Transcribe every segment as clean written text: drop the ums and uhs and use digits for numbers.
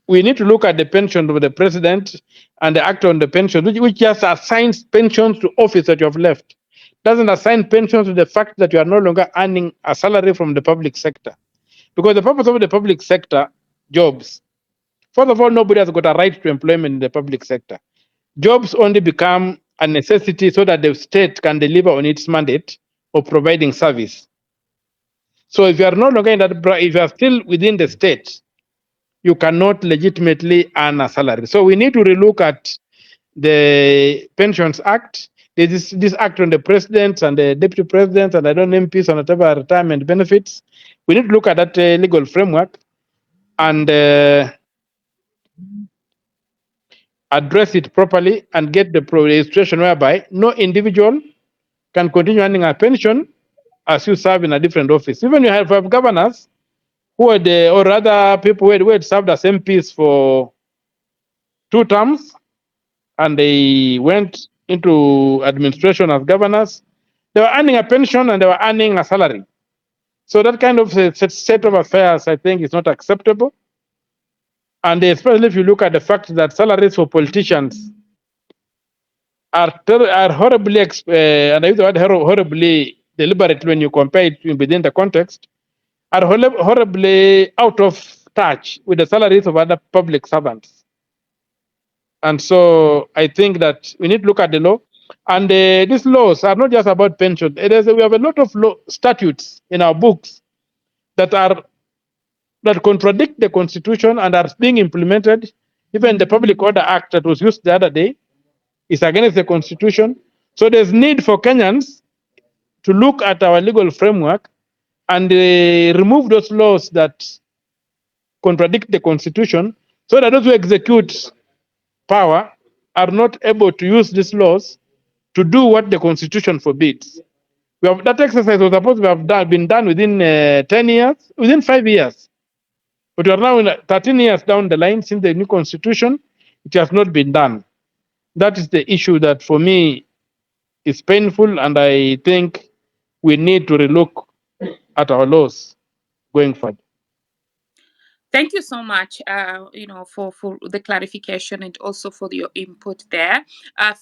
we need to look at the pension of the president and the act on the pension, which just assigns pensions to office that you have left. Doesn't assign pensions to the fact that you are no longer earning a salary from the public sector. Because the purpose of the public sector jobs, first of all, nobody has got a right to employment in the public sector. Jobs only become a necessity so that the state can deliver on its mandate of providing service. So if you are no longer in that, if you are still within the state, you cannot legitimately earn a salary. So we need to relook at the Pensions Act. There is this act on the president and the deputy president, and I don't know MPs and whatever retirement benefits. We need to look at that legal framework and address it properly and get the situation whereby no individual can continue earning a pension as you serve in a different office. Even you have governors who had, or other people who had served as MPs for 2 terms, and they went into administration as governors. They were earning a pension and they were earning a salary. So that kind of set of affairs, I think, is not acceptable. And especially if you look at the fact that salaries for politicians are horribly, and I use the word horribly deliberately when you compare it within the context, are horribly out of touch with the salaries of other public servants. And so I think that we need to look at the law. And these laws are not just about pension. We have a lot of statutes in our books that contradict the Constitution and are being implemented. Even the Public Order Act that was used the other day is against the Constitution. So there's need for Kenyans to look at our legal framework and remove those laws that contradict the Constitution, so that those who execute power are not able to use these laws to do what the Constitution forbids. That exercise was supposed to have been done within 10 years, within 5 years. But we are now in 13 years down the line since the new Constitution. It has not been done. That is the issue that for me is painful, and I think we need to relook at our laws going forward. Thank you so much, for the clarification and also for your input there.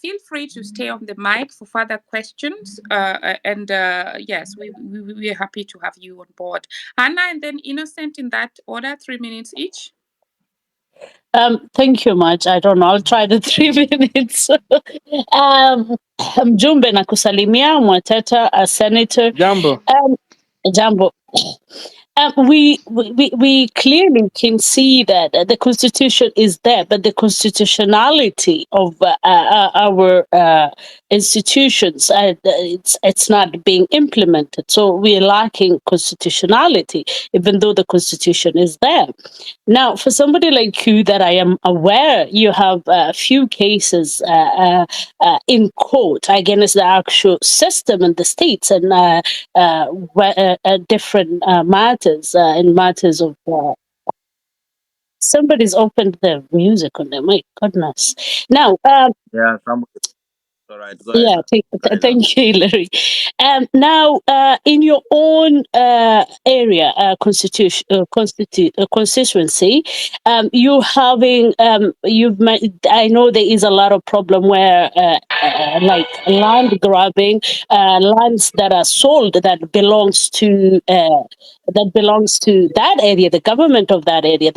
Feel free to stay on the mic for further questions. And yes, we're happy to have you on board. Hannah and then Innocent in that order, 3 minutes each. Thank you much. I don't know. I'll try the 3 minutes. Mjumbe na kusalimia Mwateta, a senator. Jambo. Jambo. We clearly can see that the Constitution is there, but the constitutionality of our institutions, it's not being implemented. So we're lacking constitutionality, even though the Constitution is there. Now, for somebody like you, that I am aware, you have a few cases in court against the actual system in the states and different matters. In matters of somebody's opened the music on them. My goodness! Now, yeah, all right. Go ahead. Yeah, thank you, Hilary. Now, in your own area, constituency, you having I know there is a lot of problem where like land grabbing, lands that are sold that belongs to that area, the government of that area,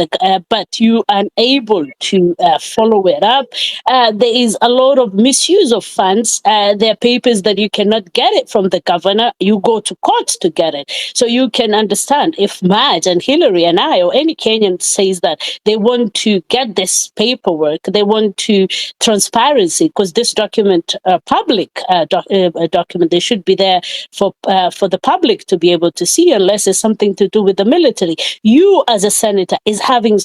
but you are unable to follow it up. There is a lot of misuse of funds. There are papers that you cannot get it from the governor. You go to court to get it. So you can understand if Madge and Hillary and I or any Kenyan says that they want to get this paperwork, they want to transparency, because this document, public document, they should be there for the public to be able to see, unless it's something to do with the military. You as a senator is having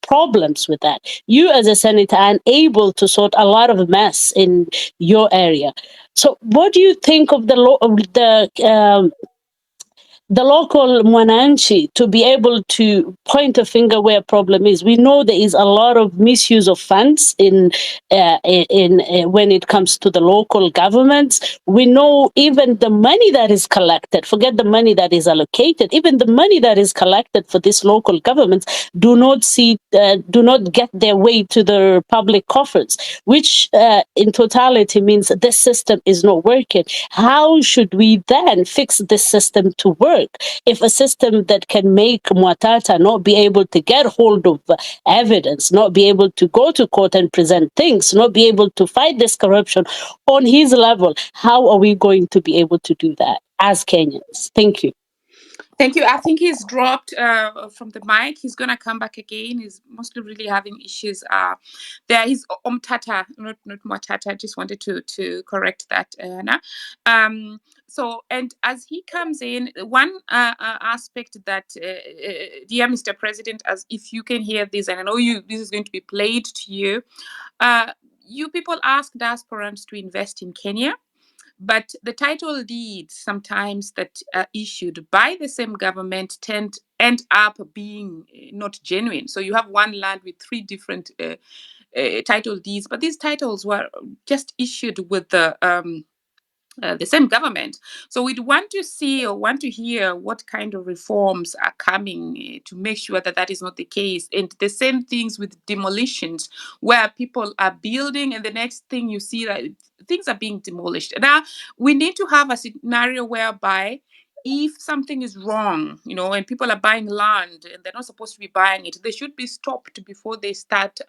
problems with that. You as a senator are unable to sort a lot of mess in your area. So what do you think of the law, of the local mwananchi to be able to point a finger where a problem is. We know there is a lot of misuse of funds in when it comes to the local governments. We know even the money that is collected, forget the money that is allocated, even the money that is collected for these local governments do not get their way to the public coffers, which in totality means this system is not working. How should we then fix this system to work? If a system that can make Mwatata not be able to get hold of evidence, not be able to go to court and present things, not be able to fight this corruption on his level, how are we going to be able to do that as Kenyans? Thank you. Thank you. I think he's dropped from the mic. He's gonna come back again. He's mostly really having issues. There, he's omutata, not Mwatata. I just wanted to correct that, Anna. So, and as he comes in, one aspect that, dear Mr. President, as if you can hear this, and I know this is going to be played to you. You people ask diasporans to invest in Kenya. But the title deeds sometimes that are issued by the same government end up being not genuine. So you have one land with three different title deeds, but these titles were just issued with the same government. So we'd want to see or want to hear what kind of reforms are coming to make sure that that is not the case. And the same things with demolitions, where people are building and the next thing you see that things are being demolished. Now, we need to have a scenario whereby if something is wrong, and people are buying land and they're not supposed to be buying it, they should be stopped before they start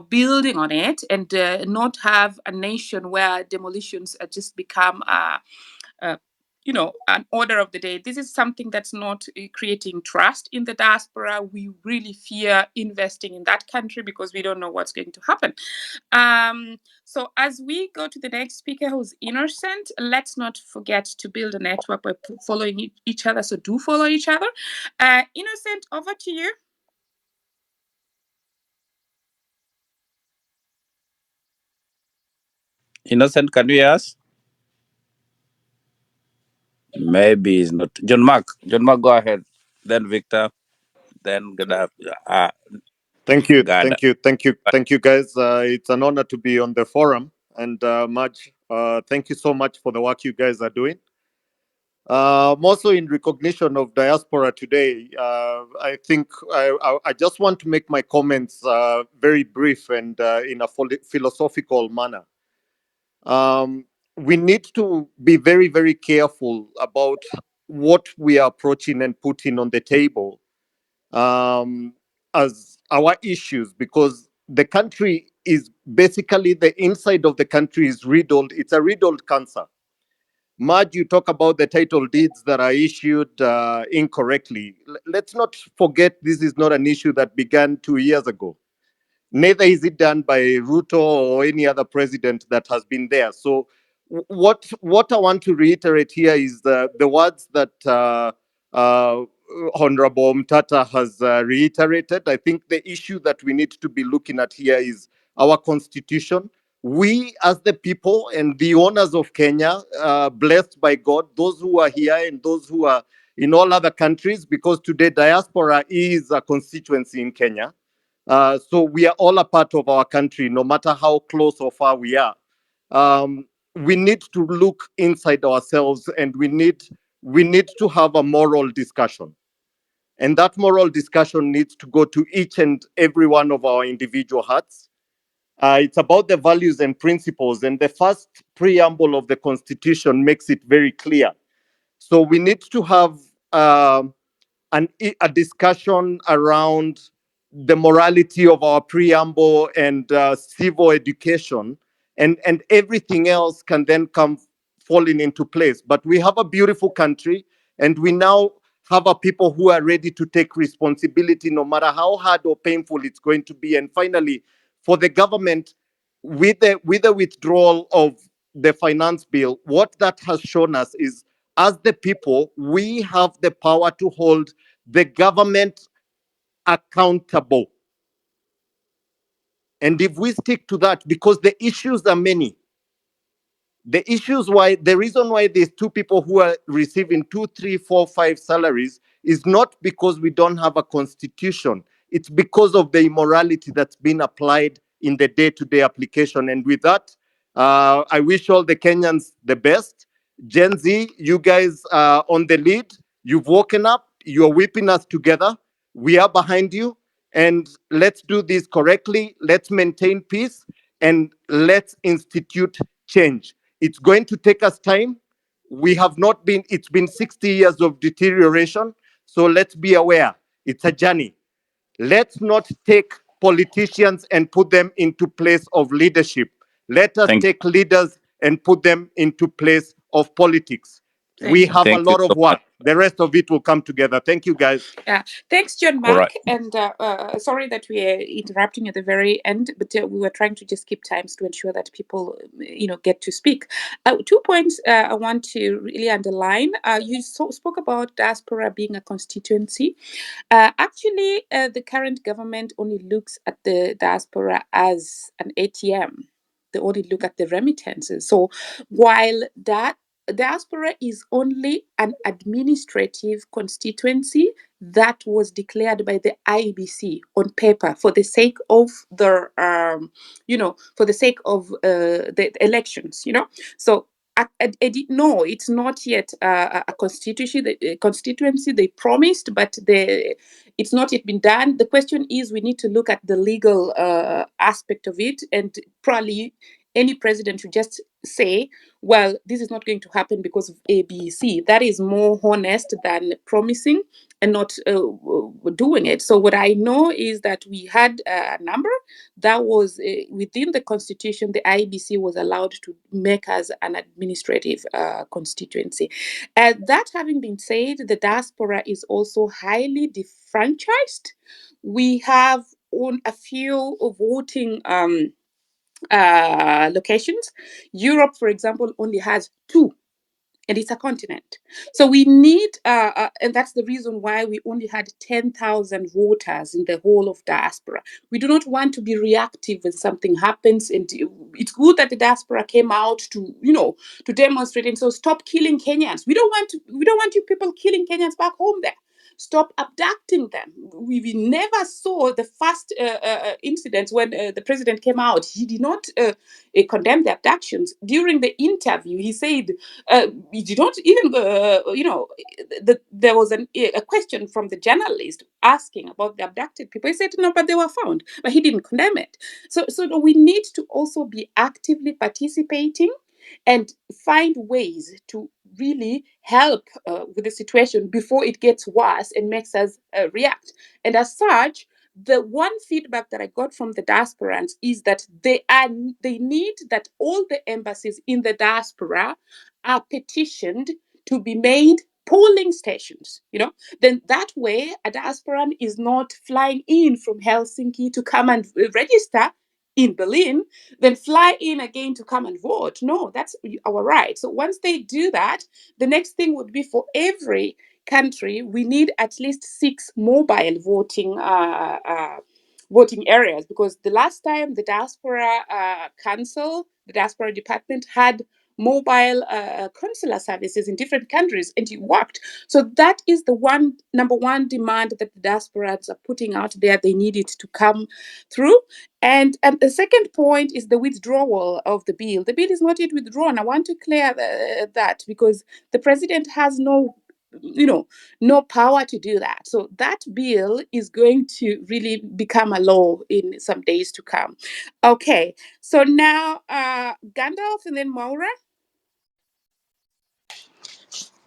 building on it, and not have a nation where demolitions just become an order of the day. This is something that's not creating trust in the diaspora. We really fear investing in that country because we don't know what's going to happen. So as we go to the next speaker, who's Innocent, let's not forget to build a network by following each other. So do follow each other. Innocent, over to you. Innocent, can you hear us? Maybe it's not. John Mark. John Mark, go ahead. Then Victor. Then Gada. Thank you, Gada. thank you, guys. It's an honor to be on the forum, and Maj, thank you so much for the work you guys are doing. Also, in recognition of diaspora today, I think I just want to make my comments very brief and in a philosophical manner. We need to be very, very careful about what we are approaching and putting on the table as our issues, because the country is basically, the inside of the country is riddled. It's a riddled cancer. Maj, you talk about the title deeds that are issued incorrectly. Let's not forget this is not an issue that began 2 years ago. Neither is it done by Ruto or any other president that has been there. So what I want to reiterate here is the words that Honorable Mtata has reiterated. I think the issue that we need to be looking at here is our constitution. We, as the people and the owners of Kenya, blessed by God, those who are here and those who are in all other countries, because today diaspora is a constituency in Kenya. So we are all a part of our country, no matter how close or far we are. We need to look inside ourselves, and we need to have a moral discussion. And that moral discussion needs to go to each and every one of our individual hearts. It's about the values and principles, and the first preamble of the Constitution makes it very clear. So we need to have a discussion around the morality of our preamble and civil education, and everything else can then come falling into place. But we have a beautiful country, and we now have a people who are ready to take responsibility, no matter how hard or painful it's going to be. And finally, for the government, with the withdrawal of the finance bill, what that has shown us is, as the people, we have the power to hold the government accountable. And if we stick to that, because the issues are many, The reason why there's two people who are receiving two, three, four, five salaries is not because we don't have a constitution. It's because of the immorality that's been applied in the day-to-day application. And with that, I wish all the Kenyans the best. Gen Z, you guys are on the lead. You've woken up. You're whipping us together. We are behind you. And let's do this correctly. Let's maintain peace and let's institute change. It's going to take us time. We have not been, it's been 60 years of deterioration. So let's be aware. It's a journey. Let's not take politicians and put them into place of leadership. Let us Thank take leaders and put them into place of politics. We Thank you. have a thank you lot of so much. work. The rest of it will come together. Thank you, guys. Yeah, thanks, John All Mark. right. And sorry that we are interrupting at the very end, but we were trying to just keep times to ensure that people, get to speak. 2 points I want to really underline. You spoke about diaspora being a constituency. Actually, the current government only looks at the diaspora as an ATM. They only look at the remittances. So while that diaspora is only an administrative constituency that was declared by the IBC on paper for the sake of for the sake of the elections, So I did know it's not yet a constituency they promised, but it's not yet been done. The question is, we need to look at the legal aspect of it, and probably any president should just say, well, this is not going to happen because of A, B, C. That is more honest than promising and not doing it. So what I know is that we had a number that was within the constitution. The IBC was allowed to make us an administrative constituency. That having been said, the diaspora is also highly defranchised. We have on a few voting locations. Europe, for example, only has two, and it's a continent. So we need, and that's the reason why we only had 10,000 voters in the whole of diaspora. We do not want to be reactive when something happens, and it's good that the diaspora came out to demonstrate. And so, stop killing Kenyans. We don't want you people killing Kenyans back home there. Stop abducting them. We never saw the first incidents when the president came out. He did not condemn the abductions. During the interview, he said he did not even, there was a question from the journalist asking about the abducted people. He said, no, but they were found, but he didn't condemn it. So we need to also be actively participating and find ways to really help with the situation before it gets worse and makes us react. And as such, the one feedback that I got from the diasporans is that they need that all the embassies in the diaspora are petitioned to be made polling stations. Then that way a diasporan is not flying in from Helsinki to come and register in Berlin, then fly in again to come and vote. No, that's our right. So once they do that, the next thing would be for every country, we need at least 6 mobile voting areas, because the last time the diaspora council, the diaspora department had mobile consular services in different countries, and it worked. So that is the number one demand that the diasporans are putting out there. They need it to come through. And the second point is the withdrawal of the bill. The bill is not yet withdrawn. I want to clear that, because the president has no power to do that. So that bill is going to really become a law in some days to come. Okay, so now Gandalf and then Maura.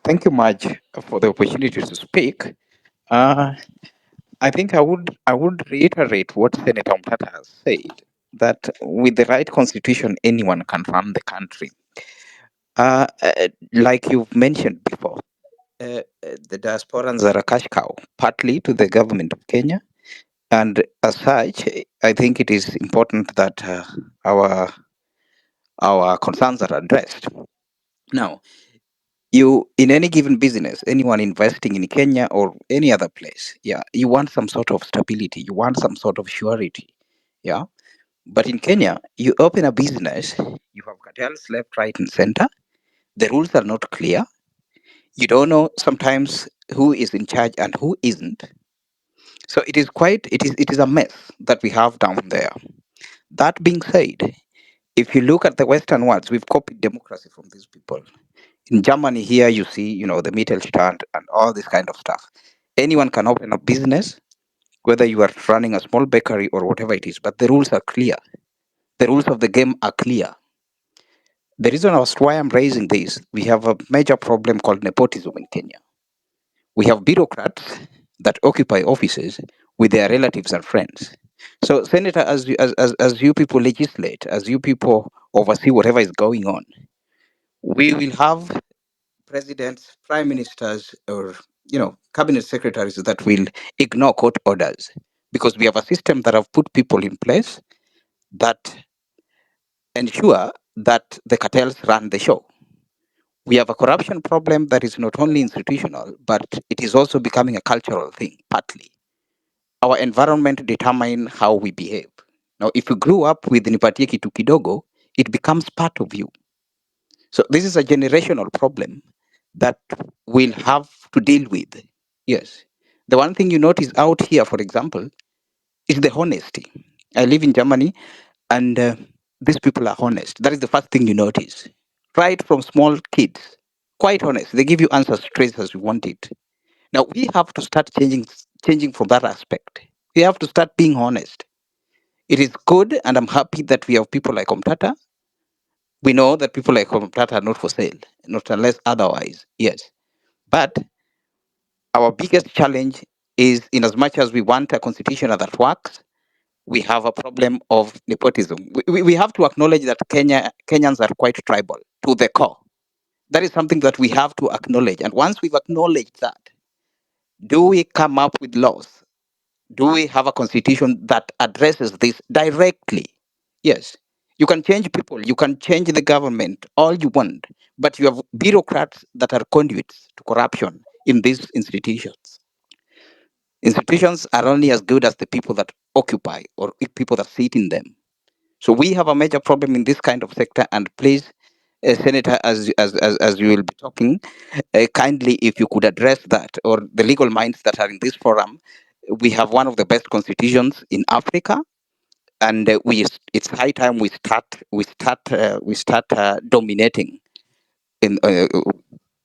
Thank you much for the opportunity to speak. Uh, I think I would reiterate what Senator Mtata has said, that with the right constitution, anyone can run the country. Like you've mentioned before, the diasporans are a cash cow, partly to the government of Kenya, and as such, I think it is important that our concerns are addressed. Now, you in any given business, anyone investing in Kenya or any other place, yeah, you want some sort of stability, you want some sort of surety, yeah. But in Kenya, you open a business, you have cartels left, right, and center. The rules are not clear. You don't know sometimes who is in charge and who isn't. So it is a mess that we have down there. That being said, if you look at the Western worlds, we've copied democracy from these people. In Germany, here you see, the Mittelstand and all this kind of stuff. Anyone can open a business, whether you are running a small bakery or whatever it is, but the rules are clear. The rules of the game are clear. The reason as why I'm raising this, we have a major problem called nepotism in Kenya. We have bureaucrats that occupy offices with their relatives and friends. So, Senator, as you people legislate, as you people oversee whatever is going on, we will have presidents, prime ministers, or cabinet secretaries that will ignore court orders because we have a system that have put people in place that ensure that the cartels run the show. We have a corruption problem that is not only institutional, but it is also becoming a cultural thing, partly. Our environment determine how we behave. Now, if you grew up with nipatie kitu kidogo, it becomes part of you. So this is a generational problem that we'll have to deal with. Yes. The one thing you notice out here, for example, is the honesty. I live in Germany and these people are honest. That is the first thing you notice. Right from small kids, quite honest. They give you answers straight as you want it. Now we have to start changing from that aspect. We have to start being honest. It is good, and I'm happy that we have people like Omtata. We know that people like Omtata are not for sale, not unless otherwise. Yes. But our biggest challenge is in as much as we want a constitution that works, we have a problem of nepotism. We have to acknowledge that Kenyans are quite tribal to the core. That is something that we have to acknowledge. And once we've acknowledged that, do we come up with laws? Do we have a constitution that addresses this directly? Yes. You can change people, you can change the government, all you want, but you have bureaucrats that are conduits to corruption in these institutions. Institutions are only as good as the people that occupy or people that sit in them. So we have a major problem in this kind of sector. And please, Senator, as you will be talking, kindly, if you could address that, or the legal minds that are in this forum, we have one of the best constitutions in Africa, and it's high time we start dominating. In All okay,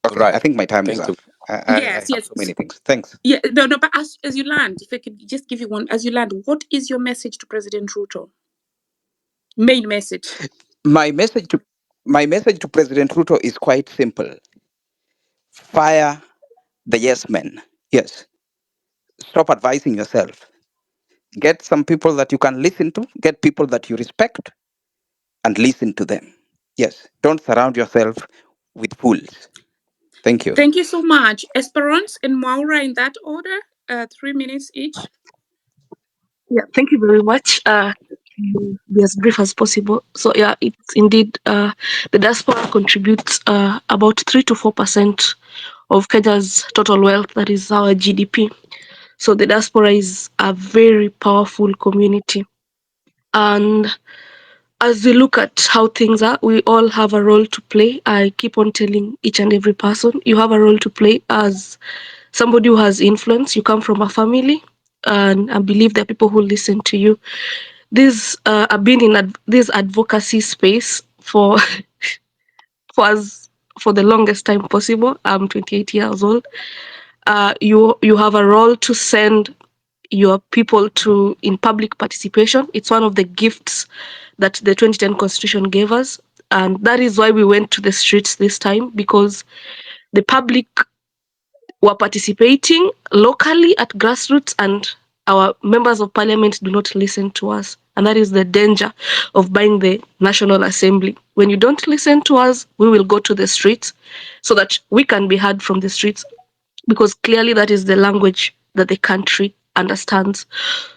I right. think my time is Thank up. you. I Yes, have yes. so many things. Thanks. Yeah, no, no, but as you land, if I could just give you one, as you land, what is your message to President Ruto? Main message. My message to President Ruto is quite simple. Fire the yes men. Yes. Stop advising yourself. Get some people that you can listen to, get people that you respect, and listen to them. Yes. Don't surround yourself with fools. Thank you. Thank you so much. Esperance and Maura in that order, 3 minutes each. Yeah, thank you very much. Be as brief as possible. So yeah, it's indeed the diaspora contributes about 3 to 4% of Kenya's total wealth. That is our GDP. So the diaspora is a very powerful community. And as we look at how things are, we all have a role to play. I keep on telling each and every person, you have a role to play as somebody who has influence. You come from a family, and I believe there are people who listen to you. I've been in this advocacy space for for as for the longest time possible. I'm 28 years old. You have a role to send your people to in public participation. It's one of the gifts that the 2010 constitution gave us, and that is why we went to the streets this time, because the public were participating locally at grassroots, and our members of parliament do not listen to us. And that is the danger of buying the National Assembly. When you don't listen to us, we will go to the streets so that we can be heard from the streets, because clearly that is the language that the country understands.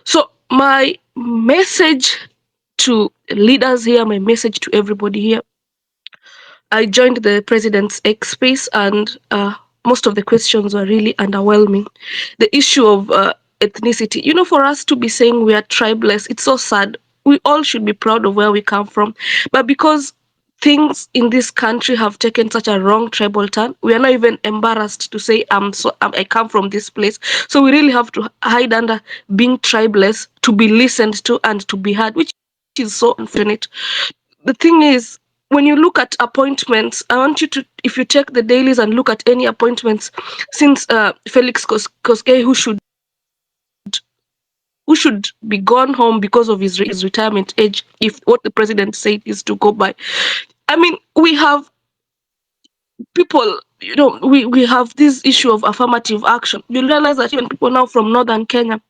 So my message to leaders here, my message to everybody here, I joined the president's X space, and most of the questions were really underwhelming. The issue of ethnicity, for us to be saying we are tribeless, it's so sad. we all should be proud of where we come from. But because things in this country have taken such a wrong tribal turn, we are not even embarrassed to say I come from this place. So we really have to hide under being tribeless to be listened to and to be heard, which is so unfortunate. The thing is, when you look at appointments, I want you to, if you check the dailies and look at any appointments since Felix Koskei, who should be gone home because of his retirement age, if what the president said is to go by. I mean, we have people, we have this issue of affirmative action. You realize that even people now from northern Kenya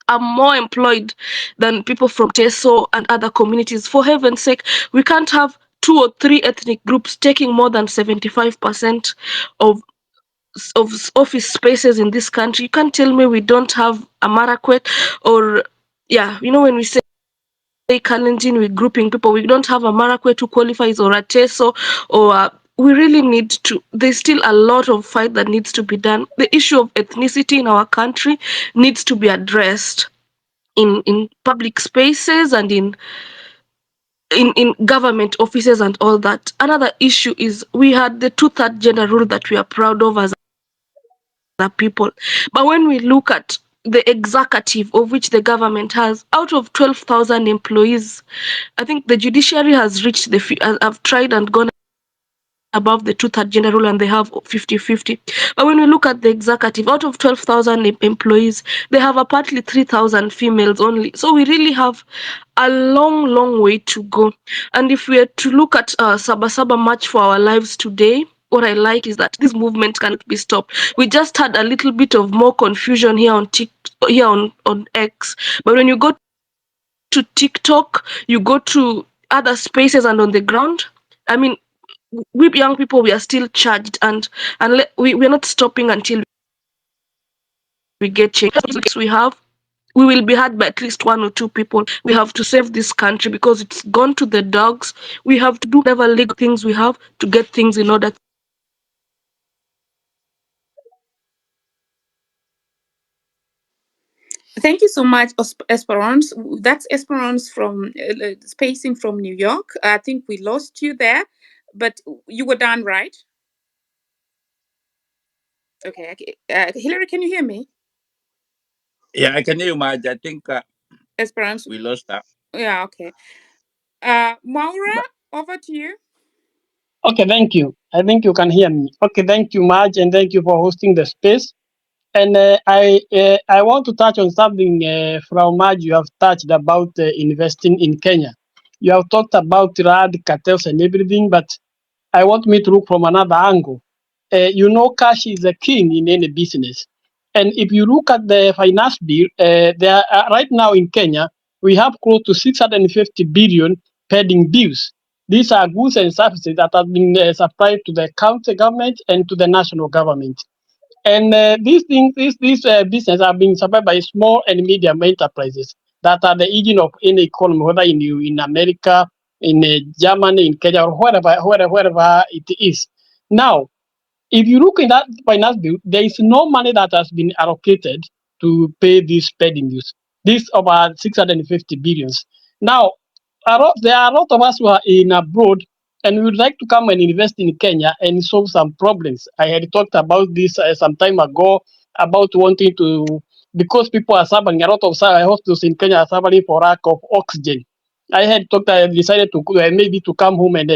are more employed than people from Teso and other communities. For heaven's sake, we can't have 2 or 3 ethnic groups taking more than 75% of office spaces in this country. You can't tell me we don't have a Marakwet, or when we say Kalenjin, we're grouping people. We don't have a Marakwet who qualifies, or a Teso, or we really need to. There's still a lot of fight that needs to be done. The issue of ethnicity in our country needs to be addressed in public spaces and in government offices and all that. Another issue is we had the 2/3 gender rule that we are proud of as a people. But when we look at the executive, of which the government has, out of 12,000 employees, I think the judiciary has reached have tried and gone above the 2/3 gender rule, and they have 50-50. But when we look at the executive, out of 12,000 employees, they have apparently 3,000 females only. So we really have a long way to go. And if we are to look at Sabasaba March for Our Lives today, what I like is that this movement cannot be stopped. We just had a little bit of more confusion here on X, but when you go to TikTok, you go to other spaces and on the ground, I mean, we young people, we are still charged, and we're not stopping until we get change. We will be heard by at least 1 or 2 people. We have to save this country because it's gone to the dogs. We have to do whatever legal things we have to get things in order. Thank you so much, Esperance. That's Esperance from Spacing from New York. I think we lost you there, but you were done, right? Okay. Hillary, can you hear me? Yeah, I can hear you, Maj. I think Esperance. we lost that. Yeah, okay. Maura, over to you. Okay, thank you. I think you can hear me. Okay, thank you, Marge, and thank you for hosting the space. And I want to touch on something from Marge you have touched about investing in Kenya. You have talked about RAD, cartels, and everything, but I want me to look from another angle. Cash is a king in any business. And if you look at the finance bill, there are, right now in Kenya, we have close to 650 billion pending bills. These are goods and services that have been supplied to the county government and to the national government. And these things, these businesses are being supplied by small and medium enterprises that are the engine of any economy, whether in America, in Germany, in Kenya, or wherever it is. Now, if you look in that finance bill, there is no money that has been allocated to pay these spending bills. This about 650 billions. Now, there are a lot of us who are in abroad and we would like to come and invest in Kenya and solve some problems. I had talked about this some time ago about wanting to, because people are suffering, a lot of hospitals in Kenya are suffering for lack of oxygen. I had talked, I decided to maybe to come home and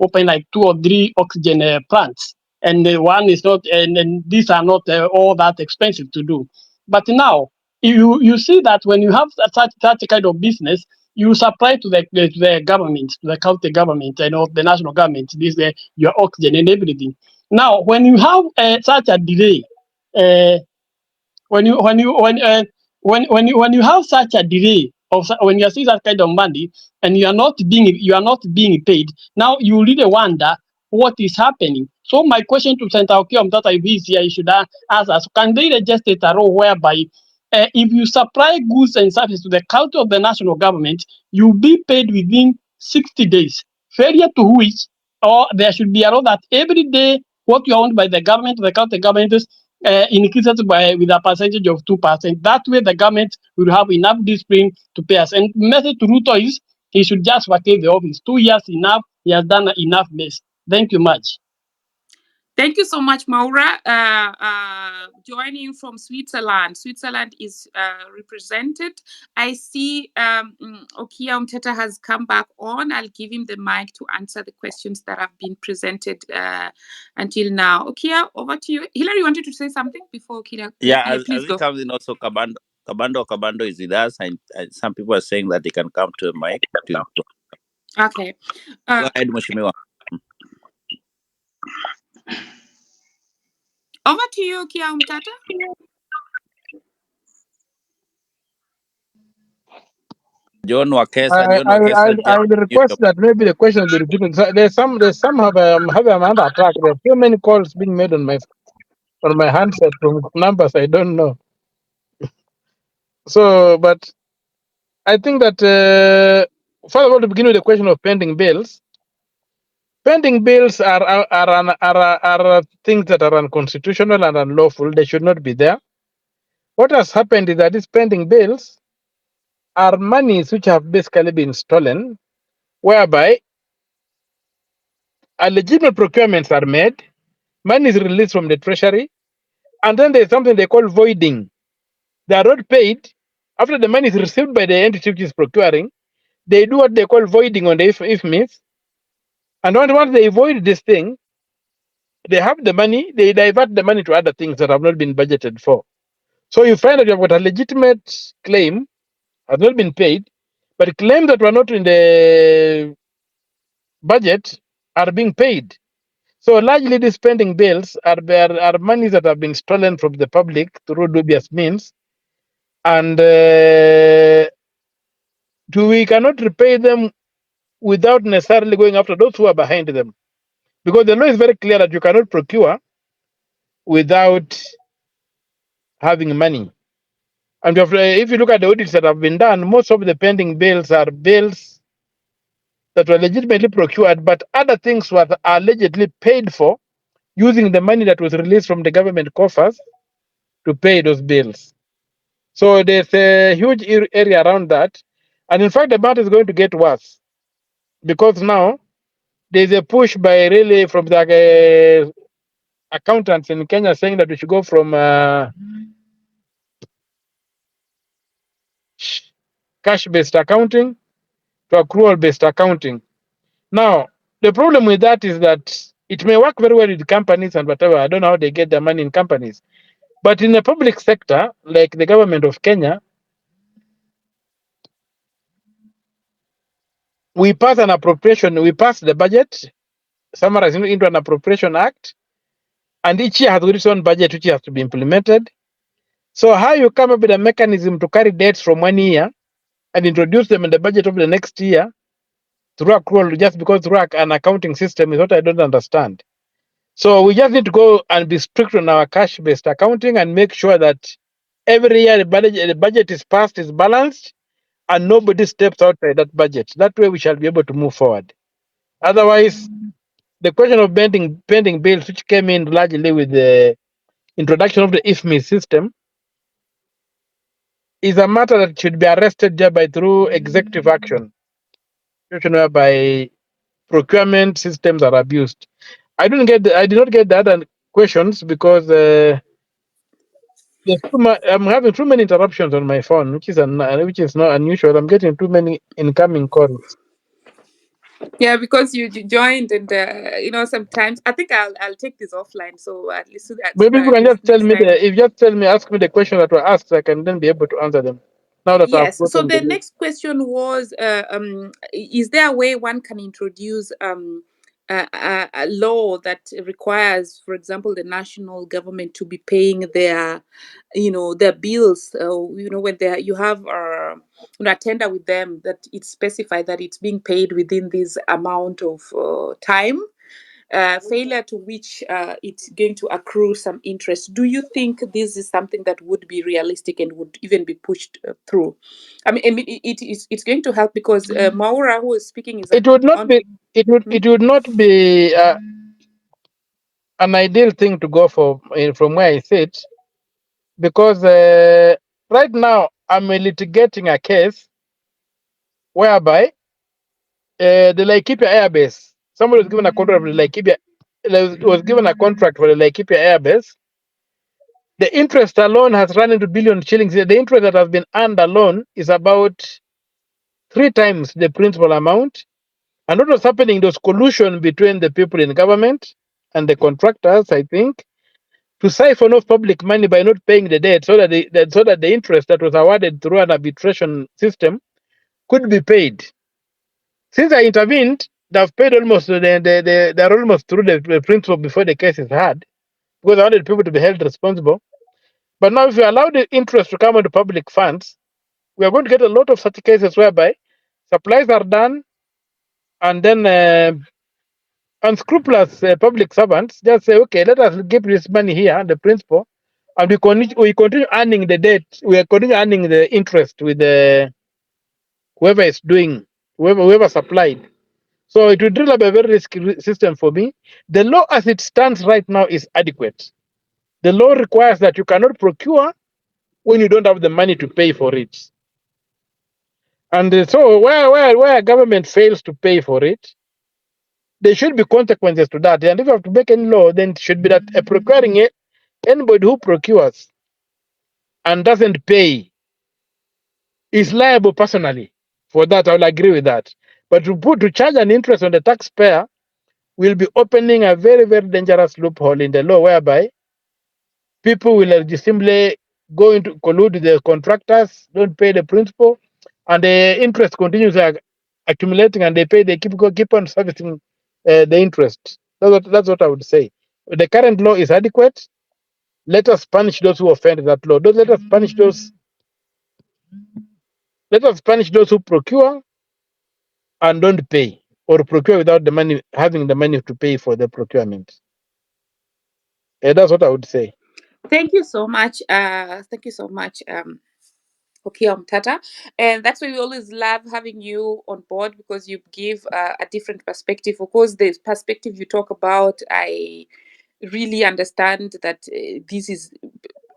open like 2 or 3 oxygen plants. And one is not, and these are not all that expensive to do. But now, you see that when you have such kind of business, you supply to the government, to the county government, and the national government, your oxygen and everything. Now, when you have such a delay, uh, when you have such a delay when you see that kind of money and you are not being paid, now you really wonder what is happening. So my question to Senator Okiya Omutata, if he's here, you should ask us: can they legislate a law whereby if you supply goods and services to the county of the national government, you be paid within 60 days? Failure to which, or there should be a law that every day what you are owned by the government, the county governments, increases by with a percentage of 2%. That way, the government will have enough discipline to pay us. And message to Ruto is he should just vacate the office. 2 years enough. He has done enough mess. Thank you much. Thank you so much, Maura. Joining from Switzerland. Switzerland is represented. I see Okya Omutata has come back on. I'll give him the mic to answer the questions that have been presented until now. Okya, over to you. Hilary, you wanted to say something before Okya? Yeah, Please as we go. come in, also Kabando is with us, and some people are saying that they can come to a mic. Okay. Go ahead, Mheshimiwa. Over to you, Okya Omutata. John Wakesa, I would request that maybe the question be repeated. So there's some have another attack. There are too many calls being made on my handset from numbers I don't know. So, but I think that first of all, to begin with the question of pending bills. Pending bills are things that are unconstitutional and unlawful. They should not be there. What has happened is that these pending bills are monies which have basically been stolen, whereby legitimate procurements are made, money is released from the treasury, and then there's something they call voiding. They are not paid. After the money is received by the entity which is procuring, they do what they call voiding on the IFMIS. And once they void this thing, they have the money, they divert the money to other things that have not been budgeted for. So you find that you have got a legitimate claim, has not been paid, but claims that were not in the budget are being paid. So largely these spending bills are monies that have been stolen from the public through dubious means, and we cannot repay them without necessarily going after those who are behind them. Because the law is very clear that you cannot procure without having money. And if you look at the audits that have been done, most of the pending bills are bills that were legitimately procured, but other things were allegedly paid for using the money that was released from the government coffers to pay those bills. So there's a huge area around that. And in fact, the matter is going to get worse because now there's a push by really from the accountants in Kenya saying that we should go from cash-based accounting to accrual-based accounting. Now, the problem with that is that it may work very well with companies and whatever. I don't know how they get their money in companies. But in the public sector, like the government of Kenya, we pass an appropriation, we pass the budget, summarizing into an appropriation act, and each year has its own budget which has to be implemented. So how you come up with a mechanism to carry debts from 1 year and introduce them in the budget of the next year through accrual just because through an accounting system is what I don't understand. So we just need to go and be strict on our cash-based accounting and make sure that every year the budget is passed, is balanced, and nobody steps outside that budget. That way we shall be able to move forward. Otherwise, the question of pending bills, which came in largely with the introduction of the IFMI system, is a matter that should be arrested thereby through executive action, whereby procurement systems are abused. I did not get the other questions because I'm having too many interruptions on my phone, which is not unusual. I'm getting too many incoming calls. Yeah, because you joined, and sometimes I think I'll take this offline. So at least Maybe you can just tell me ask me the questions that were asked, so I can then be able to answer them. Now that I've Yes. So gotten the next question was, is there a way one can introduce a law that requires, for example, the national government to be paying their bills? When you have a tender with them, that it's specified that it's being paid within this amount of time. Failure to which it's going to accrue some interest. Do you think this is something that would be realistic and would even be pushed through? I mean, it's going to help because Maura, who is speaking, is it would not be an ideal thing to go for from where I sit, because right now I'm litigating a case whereby the Laikipia Air Base, somebody was given a contract for the Laikipia, was given a contract for the Laikipia Air Base. The interest alone has run into billion shillings. The interest that has been earned alone is about 3 times the principal amount. And what was happening, there was collusion between the people in government and the contractors, I think, to siphon off public money by not paying the debt, so that the interest that was awarded through an arbitration system could be paid. Since I intervened, they've paid almost they're almost through the principal before the case is heard, because I wanted people to be held responsible. But now, if you allow the interest to come into public funds, we are going to get a lot of such cases whereby supplies are done, and then unscrupulous public servants just say, okay, let us give this money here, the principal, and we continue earning the debt. We are continue earning the interest with the whoever is doing, whoever supplied. So it will drill up a very risky system for me. The law as it stands right now is adequate. The law requires that you cannot procure when you don't have the money to pay for it. And so where government fails to pay for it, there should be consequences to that. And if you have to make any law, then it should be that procuring it, anybody who procures and doesn't pay is liable personally for that. I will agree with that. But to charge an interest on the taxpayer will be opening a very, very dangerous loophole in the law, whereby people will simply go into collude with the contractors, don't pay the principal, and the interest continues accumulating, and they keep on servicing the interest. That's what I would say. The current law is adequate. Let us punish those who offend that law. Let us punish those. Let us punish those who procure and don't pay, or procure without the money, having the money to pay for the procurement. That's what I would say. Thank you so much. Thank you so much. Okya Omutata. And that's why we always love having you on board, because you give a different perspective. Of course, the perspective you talk about, I really understand that this is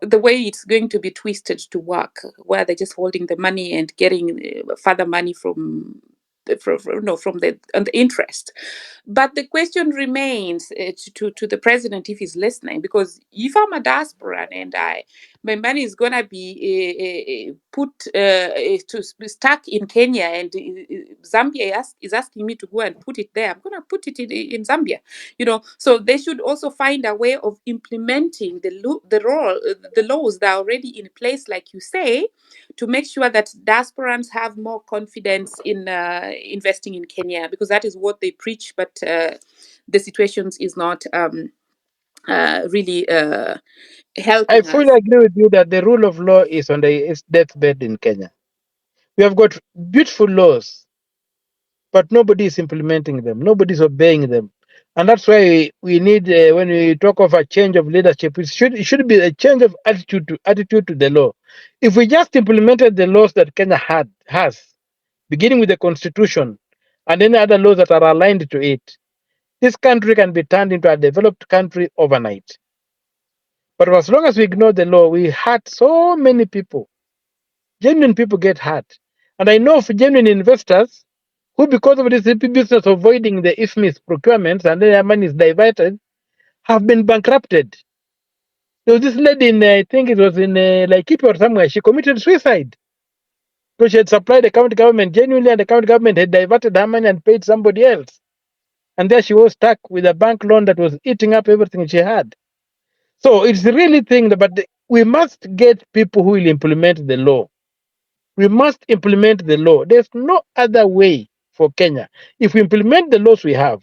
the way it's going to be twisted to work, where they're just holding the money and getting further money from the on the interest. But the question remains to the president, if he's listening, because if I'm a diaspora and my money is gonna be put to stuck in Kenya, and Zambia is asking me to go and put it there, I'm gonna put it in Zambia. So they should also find a way of implementing the laws that are already in place, like you say, to make sure that diasporans have more confidence in investing in Kenya, because that is what they preach, but the situation is not really I helping fully us. agree with you that the rule of law is on its deathbed in Kenya. We have got beautiful laws, but nobody is implementing them. Nobody is obeying them. And that's why we need, when we talk of a change of leadership, it should be a change of attitude to the law. If we just implemented the laws that Kenya has, beginning with the constitution and any other laws that are aligned to it, this country can be turned into a developed country overnight. But as long as we ignore the law, we hurt so many people. Genuine people get hurt. And I know of genuine investors who, because of this business of avoiding the IFMIS procurements and then their money is diverted, have been bankrupted. There was this lady in, I think it was in Laikipia or somewhere, she committed suicide. So she had supplied the county government genuinely, and the county government had diverted her money and paid somebody else. And there she was stuck with a bank loan that was eating up everything she had. So it's really thing, but we must get people who will implement the law. We must implement the law. There's no other way for Kenya. If we implement the laws we have,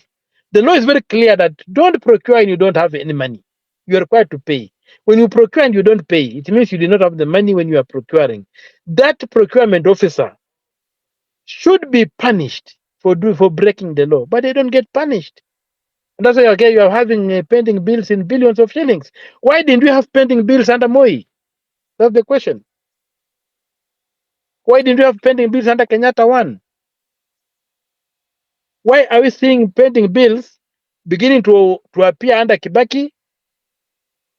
the law is very clear that don't procure and you don't have any money. You are required to pay. When you procure and you don't pay, it means you did not have the money when you are procuring. That procurement officer should be punished for breaking the law, but they don't get punished. And that's why, okay, you are having pending bills in billions of shillings. Why didn't we have pending bills under Moi? That's the question. Why didn't we have pending bills under Kenyatta one? Why are we seeing pending bills beginning to appear under Kibaki,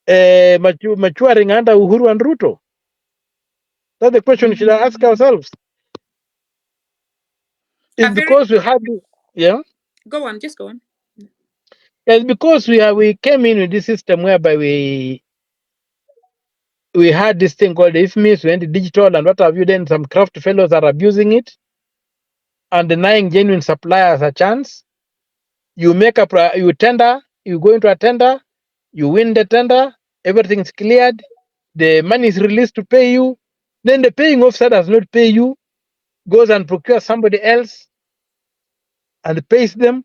maturing under Uhuru and Ruto? That's the question we should ask ourselves. A It's very because we had, yeah, Go on, just go on. it's because we came in with this system whereby we had this thing called the IFMIS, we went digital, and what have you. Then some craft fellows are abusing it and denying genuine suppliers a chance. You make you tender, you go into a tender, you win the tender, everything is cleared, the money is released to pay you. Then the paying officer does not pay you, goes and procures somebody else and pays them.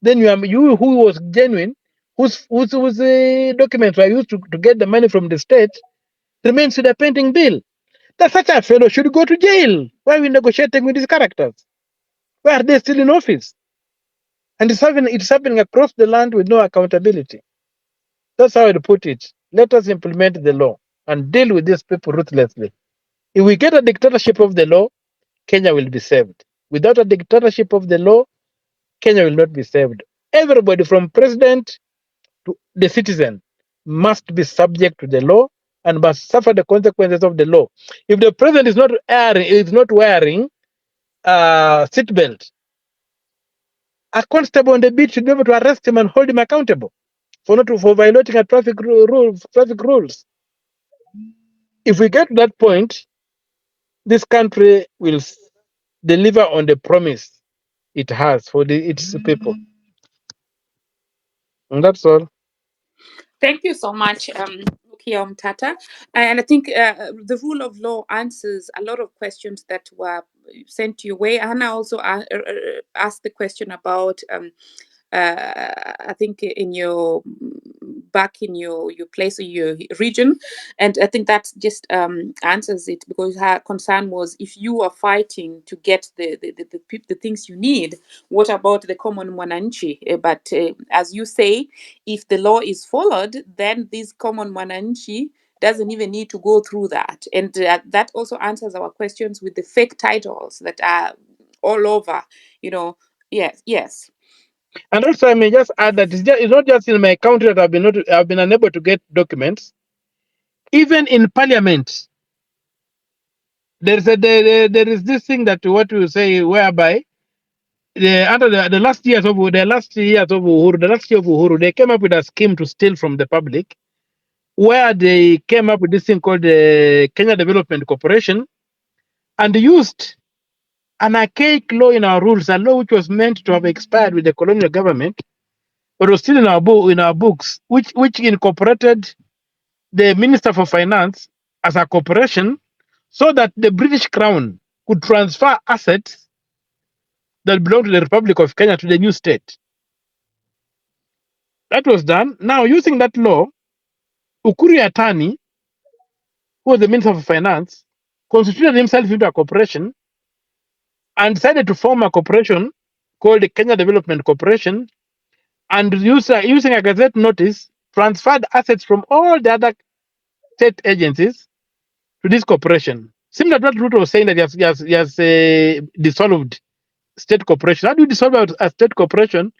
Then you who was genuine, whose documents were used to get the money from the state, remains with a pending bill. That such a fellow should go to jail. Why are we negotiating with these characters? Why are they still in office? And it's happening across the land with no accountability. That's how I'd put it. Let us implement the law and deal with these people ruthlessly. If we get a dictatorship of the law, Kenya will be saved. Without a dictatorship of the law, Kenya will not be saved. Everybody from president to the citizen must be subject to the law and must suffer the consequences of the law. If the president is not wearing a seatbelt, a constable on the beat should be able to arrest him and hold him accountable for violating a traffic rules. If we get to that point, this country will deliver on the promise it has for its people. And that's all. Thank you so much, Okya Omutata. And I think the rule of law answers a lot of questions that were sent your way. Hannah also asked the question about, I think, in your back in your place or your region, and I think that just answers it, because her concern was, if you are fighting to get the things you need, what about the common mwananchi? But as you say, if the law is followed, then this common mwananchi doesn't even need to go through that. And that also answers our questions with the fake titles that are all over, you know. Yes. And also, I may just add that it's not just in my country that I've been unable to get documents. Even in parliament, there is this thing that what we say whereby under the last years of Uhuru, they came up with a scheme to steal from the public, where they came up with this thing called the Kenya Development Corporation, and used an archaic law in our rules, a law which was meant to have expired with the colonial government, but was still in our books, which incorporated the Minister for Finance as a corporation, so that the British Crown could transfer assets that belong to the Republic of Kenya to the new state. That was done. Now, using that law, Ukuri Atani, who was the Minister for Finance, constituted himself into a corporation and decided to form a corporation called the Kenya Development Corporation, and using a gazette notice, transferred assets from all the other state agencies to this corporation. Similar to what Ruto was saying, that he has dissolved state corporation. How do you dissolve a state corporation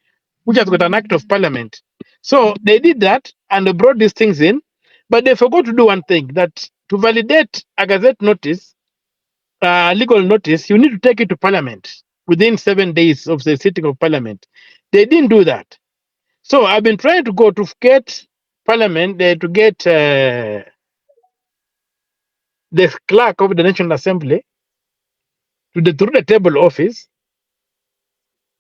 which has got an act of parliament? So they did that and they brought these things in, but they forgot to do one thing, that to validate a gazette notice, legal notice, you need to take it to parliament within 7 days of the sitting of parliament. They didn't do that. So I've been trying to go to get parliament, to get the clerk of the National Assembly through the table office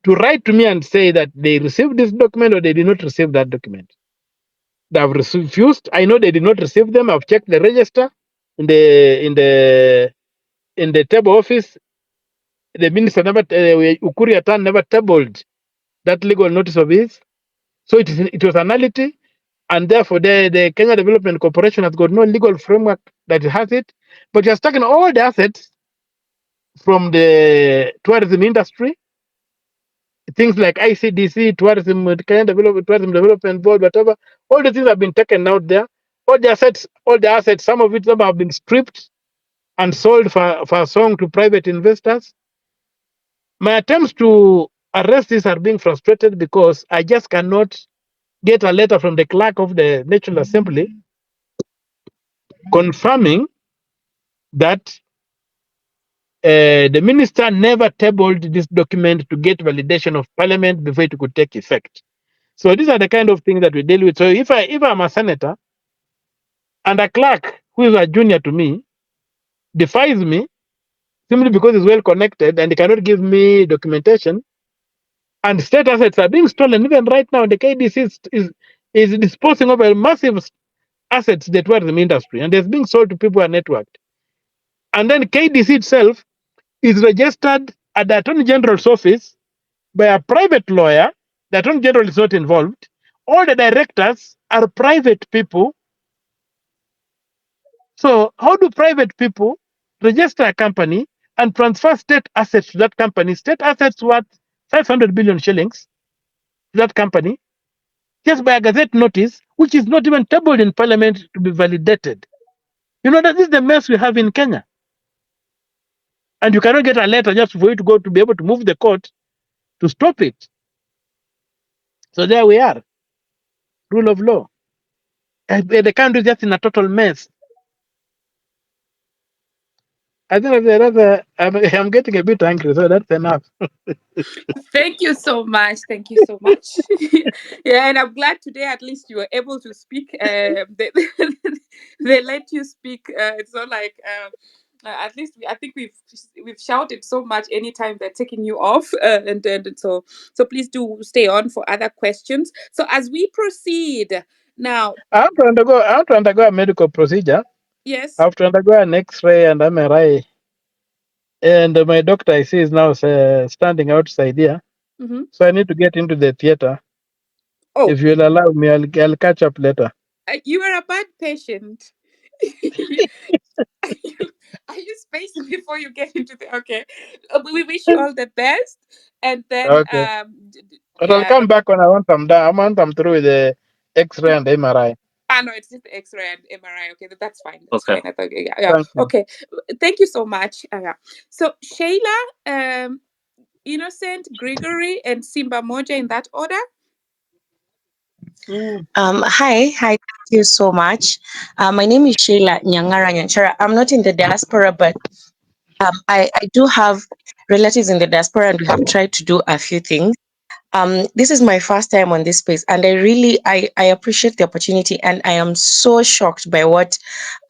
to write to me and say that they received this document or they did not receive that document. They have refused. I know they did not receive them. I've checked the register in the table office. The minister never, Ukuri Atan never tabled that legal notice of his. So it was a nullity, and therefore the Kenya Development Corporation has got no legal framework that it has it, but it has taken all the assets from the tourism industry, things like ICDC, Kenya Tourism Development Board, whatever. All the things have been taken out there. All the assets, some of them have been stripped and sold for a song to private investors. My attempts to arrestees are being frustrated because I just cannot get a letter from the clerk of the National Assembly confirming that the minister never tabled this document to get validation of parliament before it could take effect. So these are the kind of things that we deal with. So if I'm a senator and a clerk who is a junior to me defies me simply because he's well connected and he cannot give me documentation, and state assets are being stolen, even right now, the KDC is disposing of a massive assets, the tourism industry, and it's being sold to people who are networked. And then KDC itself is registered at the Attorney General's office by a private lawyer. The Attorney General is not involved. All the directors are private people. So, how do private people register a company and transfer state assets to that company? State assets worth 500 billion shillings to that company just by a gazette notice, which is not even tabled in parliament to be validated. You know, that is the mess we have in Kenya. And you cannot get a letter just for you to go to be able to move the court to stop it. So there we are, rule of law. The country is just in a total mess. I think I'm getting a bit angry, so that's enough. Thank you so much. Thank you so much. Yeah, and I'm glad today at least you were able to speak. They let you speak. It's not like at least I think we've shouted so much anytime they're taking you off, and so please do stay on for other questions. So as we proceed now, I have to undergo a medical procedure. I yes. have to undergo an X-ray and MRI, and my doctor I see is now standing outside here. Mm-hmm. So I need to get into the theater. Oh, If you'll allow me, I'll catch up later. you are a bad patient. Are you spacing before you get into the okay? We wish you all the best, and then Okay. But I'll come back when I want them done. I want them through with the X-ray and MRI. no, it's just the X-ray and MRI. Okay, that's fine. That's Okay. fine. I thought, yeah. Thank you. Okay, thank you so much. Yeah. So Shayla, Innocent, Gregory, and Simba Moja in that order. Hi, thank you so much. My name is Sheila Nyangara Nyanchara. I'm not in the diaspora, but I do have relatives in the diaspora, and we have tried to do a few things. This is my first time on this space, and I appreciate the opportunity, and I am so shocked by what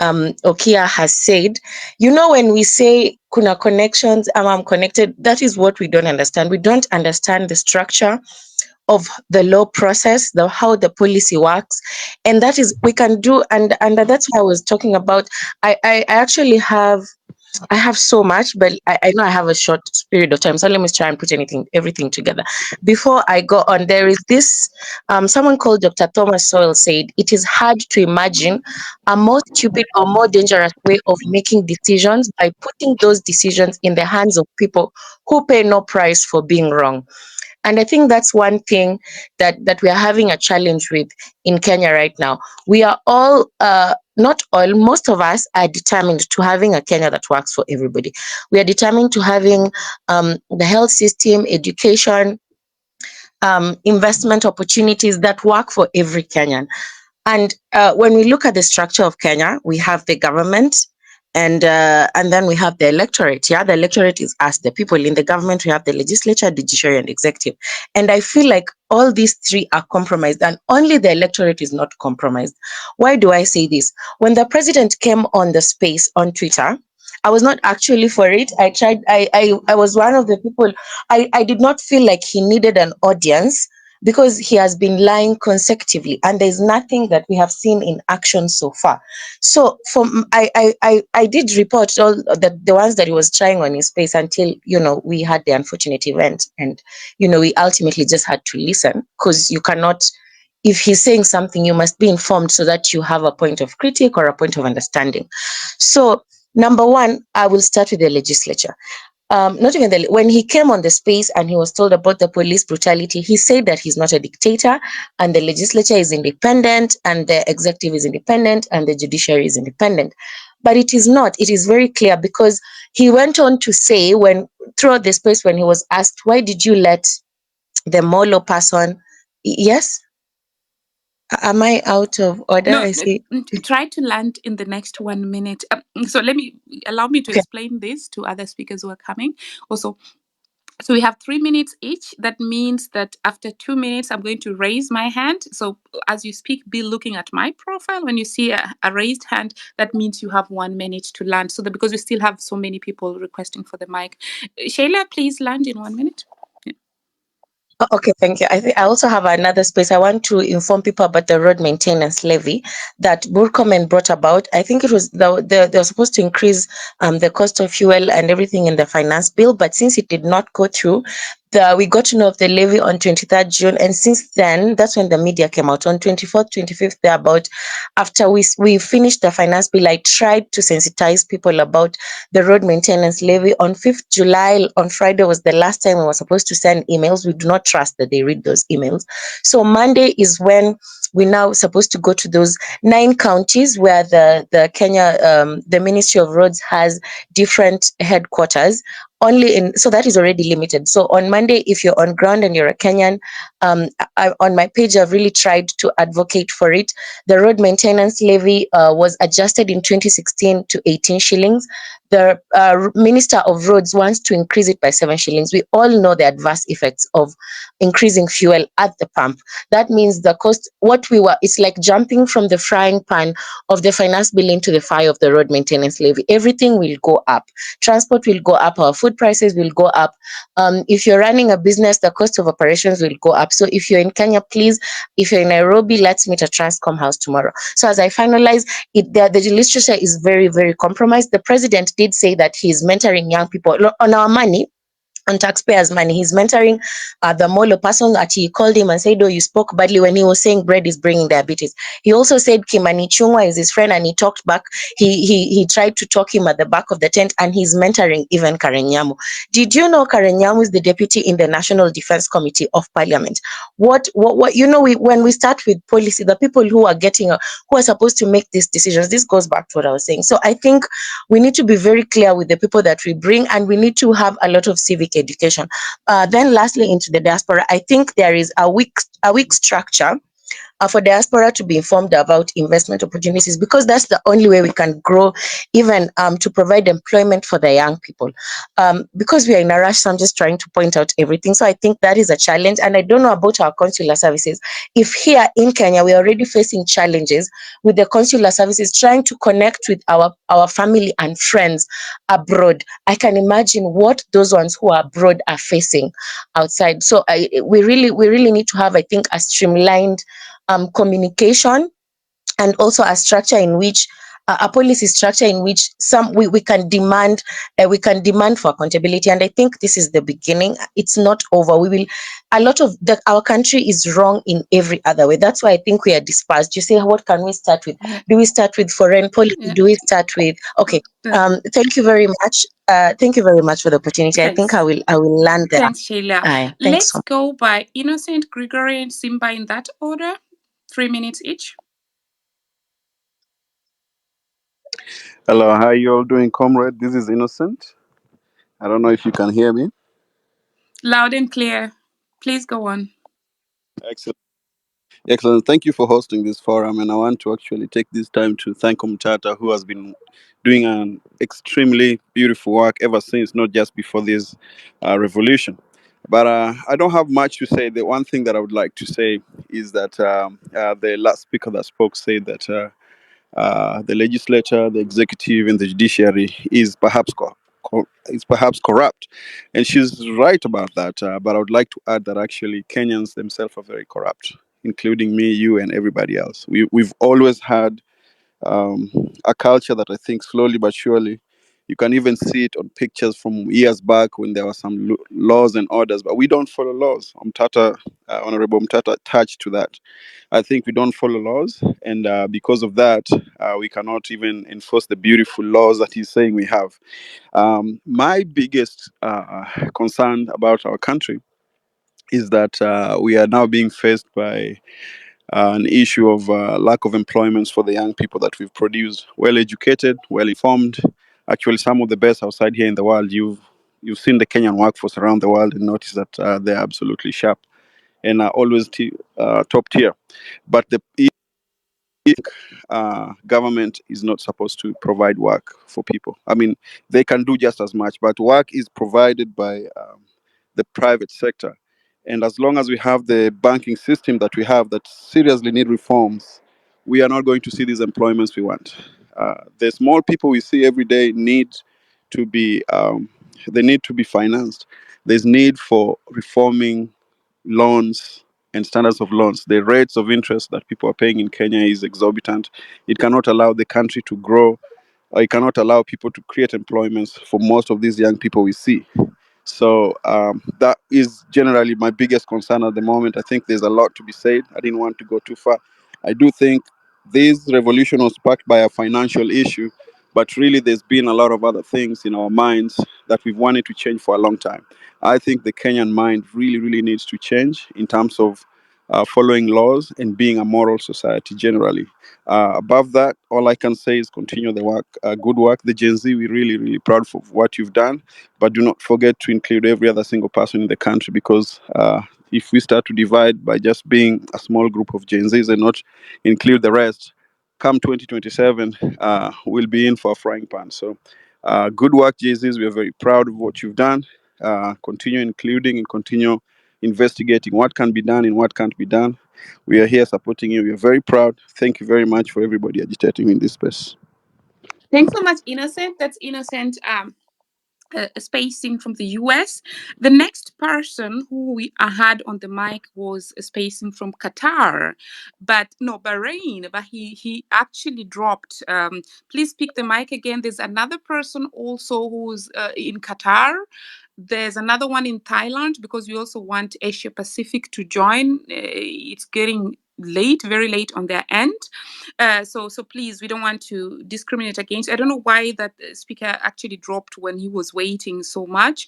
Okia has said. You know, when we say kuna connections, I'm connected, that is what we don't understand. We don't understand the structure of the law process, the how the policy works, and that is we can do, and that's what I was talking about. I actually I have so much, but I know I have a short period of time. So let me try and put everything together. Before I go on, there is this someone called Dr. Thomas Sowell said, it is hard to imagine a more stupid or more dangerous way of making decisions by putting those decisions in the hands of people who pay no price for being wrong. And I think that's one thing that we are having a challenge with in Kenya right now. We are all, not all, most of us are determined to having a Kenya that works for everybody. We are determined to having the health system, education, investment opportunities that work for every Kenyan. And when we look at the structure of Kenya, we have the government, and then we have the electorate. Yeah, the electorate is us, the people. In the government, we have the legislature, judiciary, and executive. And I feel like all these three are compromised, and only the electorate is not compromised. Why do I say this? When the president came on the space on Twitter, I was not actually for it. I tried. I was one of the people. I did not feel like he needed an audience because he has been lying consecutively, and there's nothing that we have seen in action so far. So I did report all the ones that he was trying on his face until we had the unfortunate event, and we ultimately just had to listen, because you cannot, if he's saying something, you must be informed so that you have a point of critique or a point of understanding. So number one, I will start with the legislature. Not even when he came on the space and he was told about the police brutality, he said that he's not a dictator, and the legislature is independent, and the executive is independent, and the judiciary is independent. But it is not. It is very clear, because he went on to say, when throughout the space, when he was asked, why did you let the Molo person. Yes, am I out of order? No, I see. try to land in the next 1 minute. So allow me to Okay. explain this to other speakers who are coming. Also, so we have 3 minutes each. That means that after 2 minutes, I'm going to raise my hand. So as you speak, be looking at my profile. When you see a raised hand, that means you have 1 minute to land. So that because we still have so many people requesting for the mic. Shayla, please land in 1 minute. Okay, thank you. I think I also have another space. I want to inform people about the road maintenance levy that Burkomen brought about. I think it was they were supposed to increase the cost of fuel and everything in the finance bill, but since it did not go through, we got to know of the levy on 23rd June, and since then, that's when the media came out on 24th, 25th. Thereabout, after we finished the finance bill, I tried to sensitize people about the road maintenance levy. On 5th July, on Friday, was the last time we were supposed to send emails. We do not trust that they read those emails. So Monday is when we're now supposed to go to those 9 counties where the Kenya, the Ministry of Roads has different headquarters. So that is already limited. So on Monday, if you're on ground and you're a Kenyan, on my page, I've really tried to advocate for it. The road maintenance levy was adjusted in 2016 to 18 shillings. The Minister of Roads wants to increase it by 7 shillings. We all know the adverse effects of increasing fuel at the pump. That means the cost, it's like jumping from the frying pan of the finance bill into the fire of the road maintenance levy. Everything will go up. Transport will go up. Our food prices will go up. If you're running a business, the cost of operations will go up. So if you're in Kenya, please, if you're in Nairobi, let's meet at Transcom House tomorrow. So as I finalize, the legislature is very, very compromised. The president did say that he's mentoring young people on our money, on taxpayers' money. He's mentoring the Molo person that he called him and said, "Oh, you spoke badly," when he was saying bread is bringing diabetes. He also said Kimani Chungwa is his friend, and he talked back. He tried to talk him at the back of the tent, and he's mentoring even Karen Nyamu. Did you know Karen Nyamu is the deputy in the National Defense Committee of Parliament? What when we start with policy, the people who are supposed to make these decisions, this goes back to what I was saying. So I think we need to be very clear with the people that we bring, and we need to have a lot of civic education. Then lastly, into the diaspora, I think there is a weak structure for diaspora to be informed about investment opportunities, because that's the only way we can grow, even to provide employment for the young people. Because we are in a rush, so I'm just trying to point out everything. So I think that is a challenge. And I don't know about our consular services. If here in Kenya, we're already facing challenges with the consular services trying to connect with our family and friends abroad, I can imagine what those ones who are abroad are facing outside. So we really need to have, I think, a streamlined communication, and also a structure in which a policy structure in which we can demand for accountability. And I think this is the beginning. It's not over. Our country is wrong in every other way. That's why I think we are dispersed. You say, what can we start with? Yeah. Do we start with foreign policy? Yeah. Do we start with okay? Thank you very much. Thank you very much for the opportunity. I think Thanks. I will land there. Thanks, Sheila. Thanks Let's so much. go by Innocent, Gregory, and Simba in that order. 3 minutes each. Hello, how you all doing, comrade? This is Innocent. I don't know if you can hear me. Loud and clear. Please go on. Excellent. Excellent. Thank you for hosting this forum. And I want to actually take this time to thank Omutata, who has been doing an extremely beautiful work ever since, not just before this revolution. But I don't have much to say. The one thing that I would like to say is that the last speaker that spoke said that the legislature, the executive, and the judiciary is perhaps corrupt, and she's right about that. But I would like to add that actually Kenyans themselves are very corrupt, including me, you, and everybody else. We've always had a culture that I think slowly but surely. You can even see it on pictures from years back when there were some laws and orders, but we don't follow laws. Honorable Mtata touched to that. I think we don't follow laws, and because of that, we cannot even enforce the beautiful laws that he's saying we have. My biggest concern about our country is that we are now being faced by an issue of lack of employments for the young people that we've produced. Well educated, well informed, actually some of the best outside here in the world. You've seen the Kenyan workforce around the world and noticed that they're absolutely sharp. and are always top tier. But the government is not supposed to provide work for people. I mean, they can do just as much, but work is provided by the private sector. And as long as we have the banking system that we have that seriously need reforms, we are not going to see these employments we want. The small people we see every day need to be they need to be financed. There's need for reforming loans and standards of loans. The rates of interest that people are paying in Kenya is exorbitant. It cannot allow the country to grow, or it cannot allow people to create employments for most of these young people we see. So that is generally my biggest concern at the moment. I think there's a lot to be said. I didn't want to go too far. I do think this revolution was sparked by a financial issue, but really there's been a lot of other things in our minds that we've wanted to change for a long time. I think the Kenyan mind really, really needs to change in terms of following laws and being a moral society generally. Above that, all I can say is continue the work, good work. The Gen Z, we're really, really proud of what you've done, but do not forget to include every other single person in the country, because if we start to divide by just being a small group of Gen Zs and not include the rest, come 2027, we'll be in for a frying pan. So good work, Gen Zs. We are very proud of what you've done. Continue including and continue investigating what can be done and what can't be done. We are here supporting you. We are very proud. Thank you very much for everybody agitating in this space. Thanks so much, Innocent. That's Innocent. Spacing from the US. The next person who we had on the mic was Spacing from Qatar, but no, Bahrain, but he actually dropped. Please pick the mic again. There's another person also who's in Qatar. There's another one in Thailand, because we also want Asia Pacific to join. It's getting late, very late on their end. So please, we don't want to discriminate against. I don't know why that speaker actually dropped when he was waiting so much.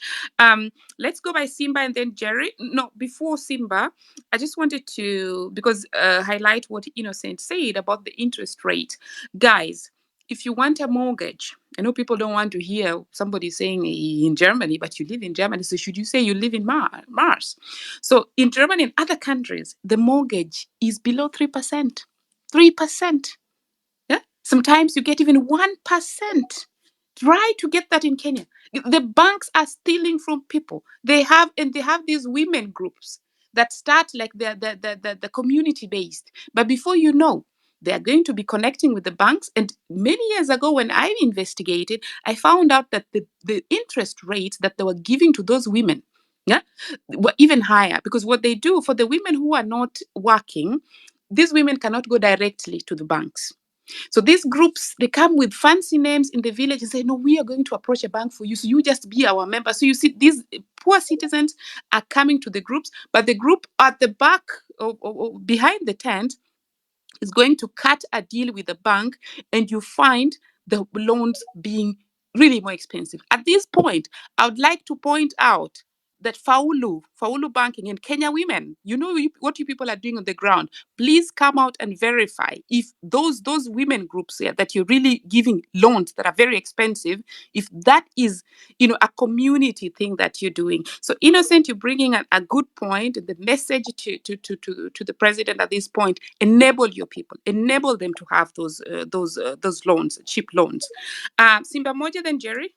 Let's go by Simba and then Jerry. No, before Simba, I just wanted to, because highlight what Innocent said about the interest rate. Guys, if you want a mortgage, I know people don't want to hear somebody saying in Germany, but you live in Germany, so should you say you live in Mars? So in Germany and other countries, the mortgage is below 3%. 3%. Yeah? Sometimes you get even 1%. Try to get that in Kenya. The banks are stealing from people. They have these women groups that start like the community based. But before you know, they are going to be connecting with the banks. And many years ago, when I investigated, I found out that the interest rates that they were giving to those women, yeah, were even higher, because what they do for the women who are not working, these women cannot go directly to the banks. So these groups, they come with fancy names in the village and say, no, we are going to approach a bank for you. So you just be our member. So you see, these poor citizens are coming to the groups, but the group at the back or behind the tent is going to cut a deal with the bank, and you find the loans being really more expensive. At this point, I would like to point out that Faulu Banking and Kenya Women, what you people are doing on the ground. Please come out and verify if those women groups here that you're really giving loans that are very expensive, if that is a community thing that you're doing. So Innocent, you're bringing a good point. The message to the president at this point: enable your people, enable them to have those loans, cheap loans. Simba Moja, then Jerry.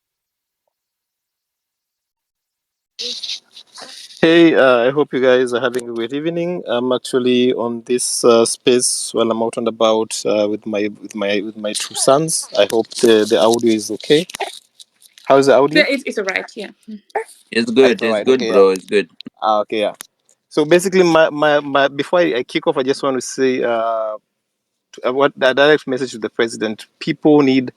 Hey, I hope you guys are having a great evening. I'm actually on this space while I'm out and about with my two sons. I hope the audio is okay. How's the audio? It's all right, yeah. It's It's good. all It's right. good, Okay, yeah. bro. It's good. Okay, yeah. So basically, my before I kick off, I just want to say what the direct message to the president: people need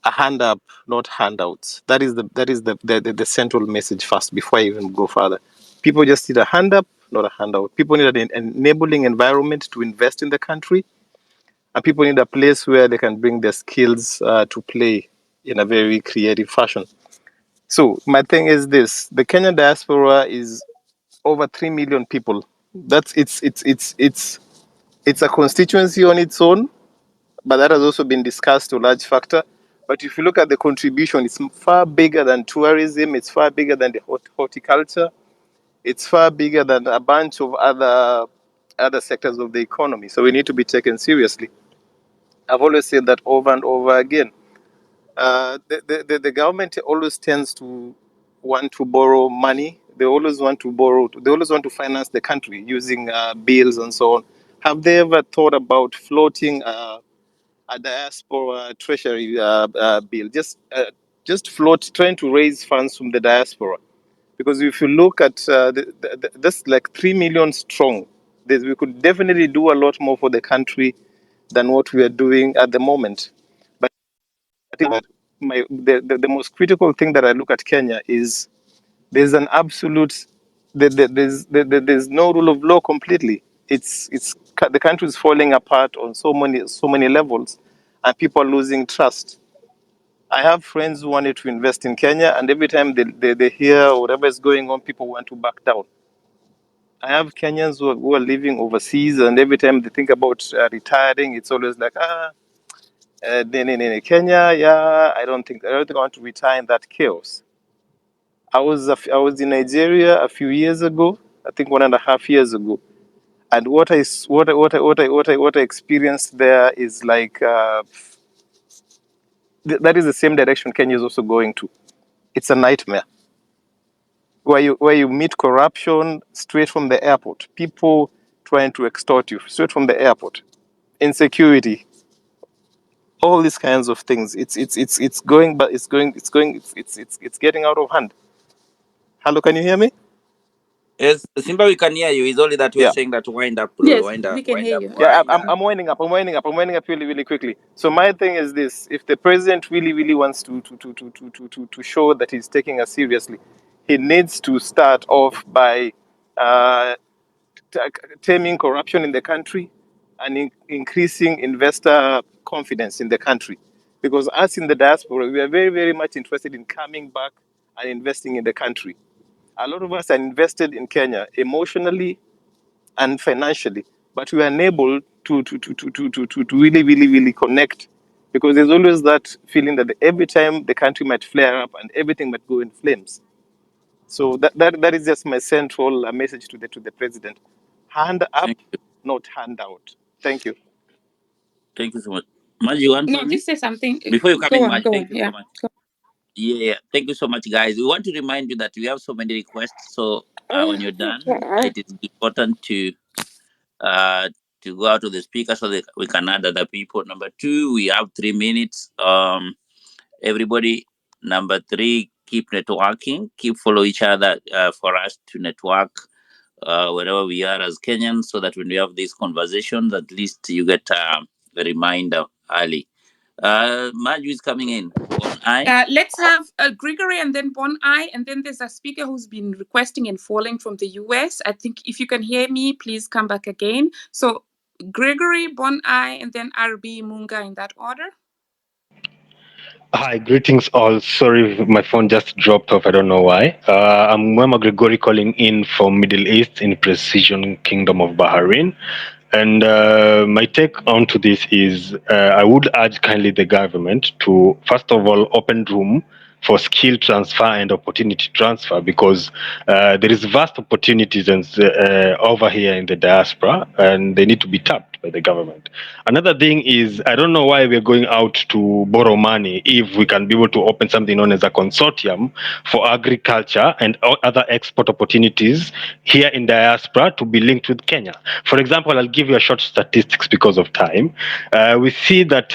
a hand up, not handouts. That is the central message first before I even go further. People just need a hand up, not a handout. People need an enabling environment to invest in the country, and people need a place where they can bring their skills to play in a very creative fashion. So my thing is this: the Kenyan diaspora is over 3 million people. It's a constituency on its own, but that has also been discussed to a large factor. But if you look at the contribution, it's far bigger than tourism, it's far bigger than the horticulture, It's far bigger than a bunch of other sectors of the economy. So we need to be taken seriously. I've always said that over and over again. The government always tends to want to borrow money. They always want to borrow. They always want to finance the country using bills and so on. Have they ever thought about floating a diaspora treasury bill? Just float, trying to raise funds from the diaspora. Because if you look at this, like 3 million strong, we could definitely do a lot more for the country than what we are doing at the moment. But I think that the most critical thing that I look at Kenya is there's an absolute there's no rule of law completely. It's the country is falling apart on so many levels, and people are losing trust. I have friends who wanted to invest in Kenya, and every time they hear whatever is going on, people want to back down. I have Kenyans who are living overseas, and every time they think about retiring, it's always like, Kenya, yeah, I don't think I want to retire in that chaos. I was in Nigeria a few years ago, I think 1.5 years ago, and what I experienced there is like that is the same direction Kenya is also going to. It's a nightmare where you meet corruption straight from the airport, people trying to extort you straight from the airport, insecurity, all these kinds of things. It's going, but it's getting out of hand. Hello, can you hear me? Yes, Simba, we can hear you. It's only that you're Yeah. saying that wind up, bro. Yes, Wind up, we can wind hear up, you. Yeah, wind up. I'm winding up. I'm winding up really, really quickly. So my thing is this: if the president really, really wants to show that he's taking us seriously, he needs to start off by uh, taming corruption in the country and increasing investor confidence in the country. Because us in the diaspora, we are very, very much interested in coming back and investing in the country. A lot of us are invested in Kenya emotionally and financially, but we are unable to really, really, really connect, because there's always that feeling that every time the country might flare up and everything might go in flames. So that is just my central message to the president: hand up, Thank you. not hand out. Thank you. Thank you so much. Maj, you want No, something? just say something. Before you come Go in, on, Maj, go on. thank you so Yeah. much. Yeah, thank you so much, guys. We want to remind you that we have so many requests. So when you're done, it is important uh, to go out to the speaker so that we can add other people. Number two, we have 3 minutes. Everybody. Number three, keep networking, keep follow each other for us to network wherever we are as Kenyans, so that when we have these conversations, at least you get a reminder early. Maju is coming in. One eye. Let's have Gregory and then Bon I, and then there's a speaker who's been requesting and falling from the US. I think if you can hear me, please come back again. So Gregory, Bon I, and then RB Munga in that order. Hi, greetings all. Sorry, my phone just dropped off. I don't know why. I'm Mwema Gregory calling in from Middle East in Precision Kingdom of Bahrain. And my take onto this is I would urge kindly the government to, first of all, open room for skill transfer and opportunity transfer, because there is vast opportunities over here in the diaspora, and they need to be tapped by the government. Another thing is, I don't know why we're going out to borrow money if we can be able to open something known as a consortium for agriculture and other export opportunities here in diaspora to be linked with Kenya. For example, I'll give you a short statistics because of time. We see that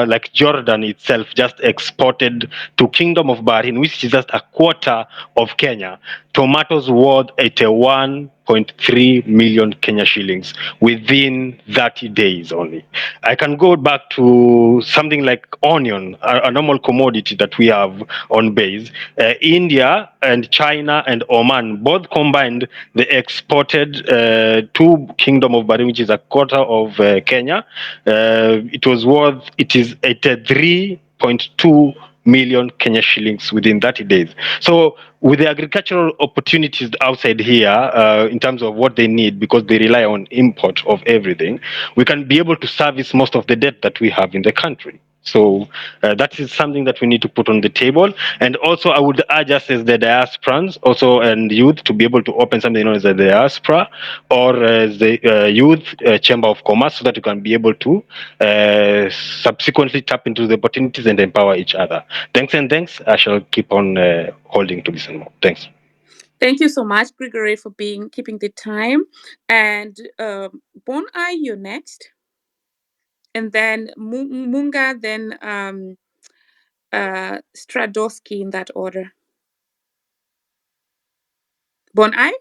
like Jordan itself just exported to Kingdom of Bahrain, which is just a quarter of Kenya, tomatoes worth 81.3 million Kenya shillings within 30 days only. I can go back to something like onion, a normal commodity that we have on base. India and China and Oman both combined, they exported to Kingdom of Bahrain, which is a quarter of Kenya. It is 83.2 million Kenya shillings within 30 days. So with the agricultural opportunities outside here, in terms of what they need, because they rely on import of everything, we can be able to service most of the debt that we have in the country. So that is something that we need to put on the table. And also, I would urge us as the diasporans, also and youth, to be able to open something known as the diaspora or as the youth chamber of commerce, so that you can be able to subsequently tap into the opportunities and empower each other. Thanks and thanks. I shall keep on holding to listen more. Thanks. Thank you so much, Gregory, for keeping the time. And Bon Ai, you're next. And then Munga, then Stradowski, in that order. Bon Ai?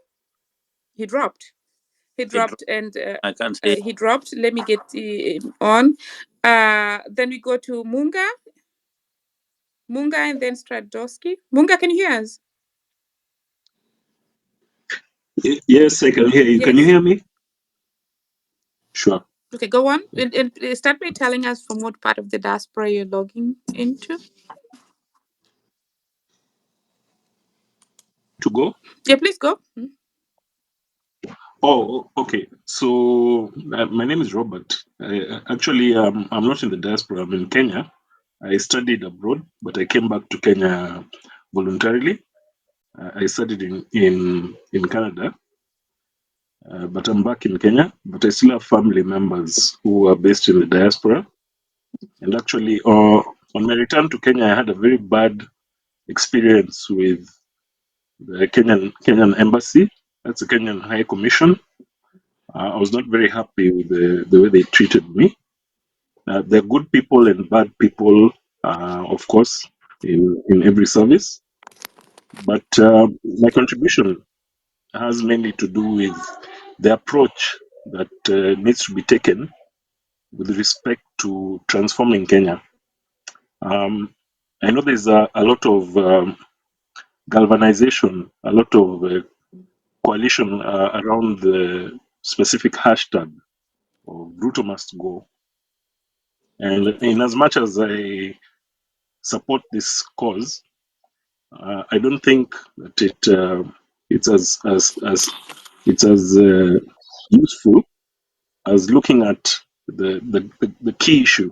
He dropped. He dropped and I can't say. he dropped. Let me get on. Then we go to Munga. Munga and then Stradowski. Munga, can you hear us? Yes, I can hear you. Yes. Can you hear me? Sure. Okay, go on. And start by telling us from what part of the diaspora you're logging into. To go? Yeah, please go. Oh, okay. So my name is Robert. Actually, I'm not in the diaspora. I'm in Kenya. I studied abroad, but I came back to Kenya voluntarily. I studied in Canada, but I'm back in Kenya. But I still have family members who are based in the diaspora. And actually, on my return to Kenya, I had a very bad experience with the Kenyan embassy. That's the Kenyan High Commission. I was not very happy with the way they treated me. There are good people and bad people, of course, in every service. But my contribution has mainly to do with the approach that needs to be taken with respect to transforming Kenya. I know there's a lot of galvanization, a lot of coalition around the specific hashtag of Ruto must go. And in as much as I support this cause, I don't think that it's as useful as looking at the key issue